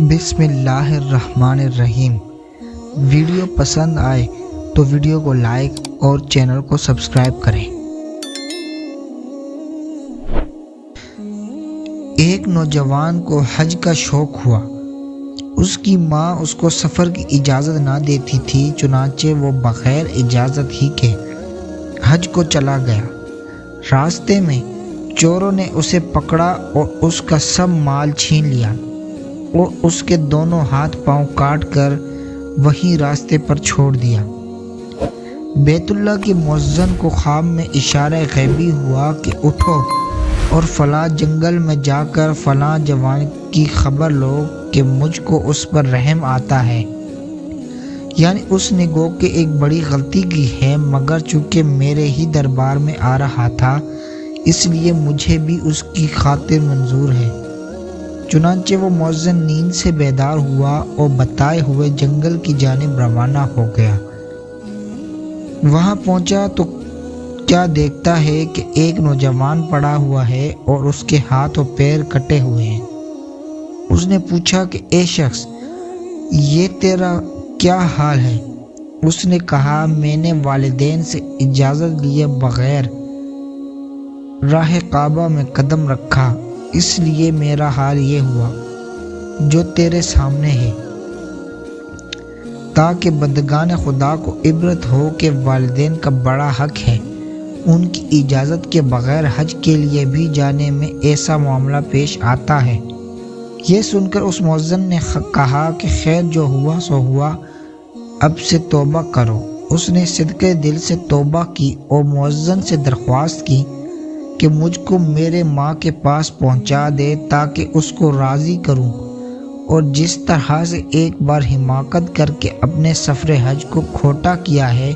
بسم اللہ الرحمن الرحیم۔ ویڈیو پسند آئے تو ویڈیو کو لائک اور چینل کو سبسکرائب کریں۔ ایک نوجوان کو حج کا شوق ہوا۔ اس کی ماں اس کو سفر کی اجازت نہ دیتی تھی، چنانچہ وہ بغیر اجازت ہی کے حج کو چلا گیا۔ راستے میں چوروں نے اسے پکڑا اور اس کا سب مال چھین لیا اور اس کے دونوں ہاتھ پاؤں کاٹ کر وہیں راستے پر چھوڑ دیا۔ بیت اللہ کے مؤذن کو خواب میں اشارہ غیبی ہوا کہ اٹھو اور فلاں جنگل میں جا کر فلاں جوان کی خبر لو کہ مجھ کو اس پر رحم آتا ہے۔ یعنی اس نے گو کہ ایک بڑی غلطی کی ہے، مگر چونکہ میرے ہی دربار میں آ رہا تھا اس لیے مجھے بھی اس کی خاطر منظور ہے۔ چنانچہ وہ مؤذن نیند سے بیدار ہوا اور بتائے ہوئے جنگل کی جانب روانہ ہو گیا۔ وہاں پہنچا تو کیا دیکھتا ہے کہ ایک نوجوان پڑا ہوا ہے اور اس کے ہاتھ اور پیر کٹے ہوئے ہیں۔ اس نے پوچھا کہ اے شخص، یہ تیرا کیا حال ہے؟ اس نے کہا، میں نے والدین سے اجازت لیے بغیر راہ کعبہ میں قدم رکھا، اس لیے میرا حال یہ ہوا جو تیرے سامنے ہے، تاکہ بندگان خدا کو عبرت ہو کہ والدین کا بڑا حق ہے، ان کی اجازت کے بغیر حج کے لیے بھی جانے میں ایسا معاملہ پیش آتا ہے۔ یہ سن کر اس مؤذن نے کہا کہ خیر، جو ہوا سو ہوا، اب سے توبہ کرو۔ اس نے صدقے دل سے توبہ کی اور مؤذن سے درخواست کی کہ مجھ کو میرے ماں کے پاس پہنچا دے تاکہ اس کو راضی کروں، اور جس طرح سے ایک بار حماقت کر کے اپنے سفر حج کو کھوٹا کیا ہے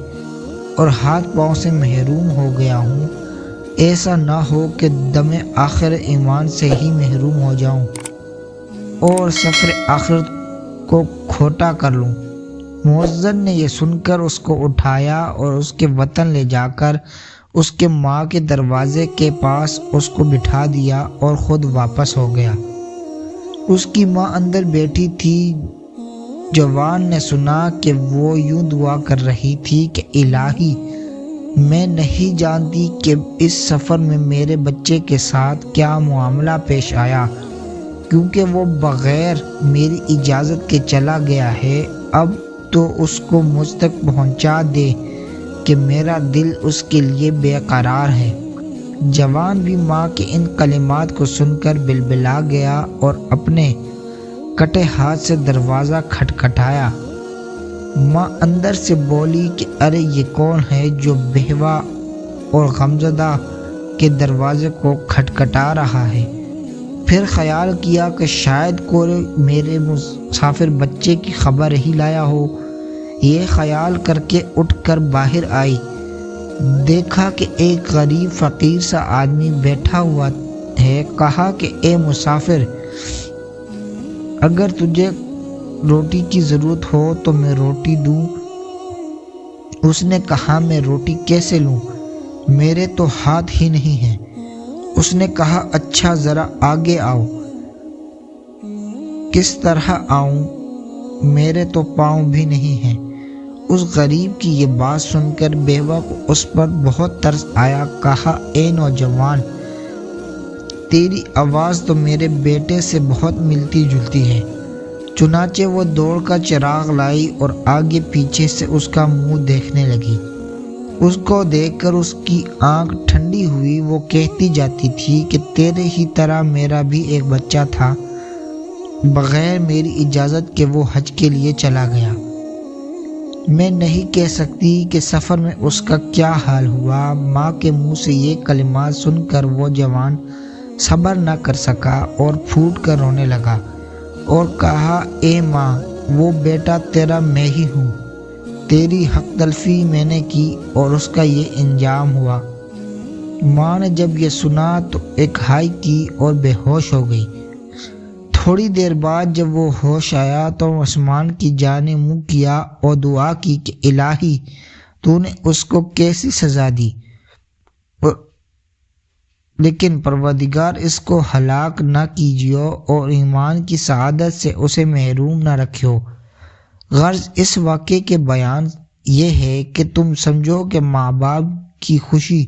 اور ہاتھ پاؤں سے محروم ہو گیا ہوں، ایسا نہ ہو کہ دم آخر ایمان سے ہی محروم ہو جاؤں اور سفر آخرت کو کھوٹا کر لوں۔ مؤذن نے یہ سن کر اس کو اٹھایا اور اس کے وطن لے جا کر اس کے ماں کے دروازے کے پاس اس کو بٹھا دیا اور خود واپس ہو گیا۔ اس کی ماں اندر بیٹھی تھی۔ جوان نے سنا کہ وہ یوں دعا کر رہی تھی کہ الہی، میں نہیں جانتی کہ اس سفر میں میرے بچے کے ساتھ کیا معاملہ پیش آیا، کیونکہ وہ بغیر میری اجازت کے چلا گیا ہے۔ اب تو اس کو مجھ تک پہنچا دے کہ میرا دل اس کے لیے بے قرار ہے۔ جوان بھی ماں کے ان کلمات کو سن کر بلبلا گیا اور اپنے کٹے ہاتھ سے دروازہ کھٹکھٹایا۔ ماں اندر سے بولی کہ ارے یہ کون ہے جو بیوہ اور غمزدہ کے دروازے کو کھٹکھٹا رہا ہے؟ پھر خیال کیا کہ شاید کوئی میرے مسافر بچے کی خبر ہی لایا ہو۔ یہ خیال کر کے اٹھ کر باہر آئی، دیکھا کہ ایک غریب فقیر سا آدمی بیٹھا ہوا ہے۔ کہا کہ اے مسافر، اگر تجھے روٹی کی ضرورت ہو تو میں روٹی دوں۔ اس نے کہا، میں روٹی کیسے لوں؟ میرے تو ہاتھ ہی نہیں ہیں۔ اس نے کہا، اچھا ذرا آگے آؤ۔ کس طرح آؤں؟ میرے تو پاؤں بھی نہیں ہیں۔ اس غریب کی یہ بات سن کر بیوہ کو اس پر بہت ترس آیا۔ کہا، اے نوجوان، تیری آواز تو میرے بیٹے سے بہت ملتی جلتی ہے۔ چنانچہ وہ دوڑ کر چراغ لائی اور آگے پیچھے سے اس کا منہ دیکھنے لگی۔ اس کو دیکھ کر اس کی آنکھ ٹھنڈی ہوئی۔ وہ کہتی جاتی تھی کہ تیرے ہی طرح میرا بھی ایک بچہ تھا، بغیر میری اجازت کے وہ حج کے لیے چلا گیا۔ میں نہیں کہہ سکتی کہ سفر میں اس کا کیا حال ہوا۔ ماں کے منہ سے یہ کلمات سن کر وہ جوان صبر نہ کر سکا اور پھوٹ کر رونے لگا اور کہا، اے ماں، وہ بیٹا تیرا میں ہی ہوں۔ تیری حق تلفی میں نے کی اور اس کا یہ انجام ہوا۔ ماں نے جب یہ سنا تو ایک ہائی کی اور بے ہوش ہو گئی۔ تھوڑی دیر بعد جب وہ ہوش آیا تو آسمان کی جانب منہ کیا اور دعا کی کہ الہی، تو نے اس کو کیسی سزا دی لیکن پروردگار اس کو ہلاک نہ کیجیو اور ایمان کی سعادت سے اسے محروم نہ رکھیو۔ غرض اس واقعے کے بیان یہ ہے کہ تم سمجھو کہ ماں باپ کی خوشی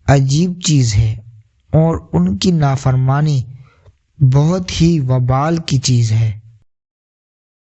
عجیب چیز ہے اور ان کی نافرمانی بہت ہی وبال کی چیز ہے۔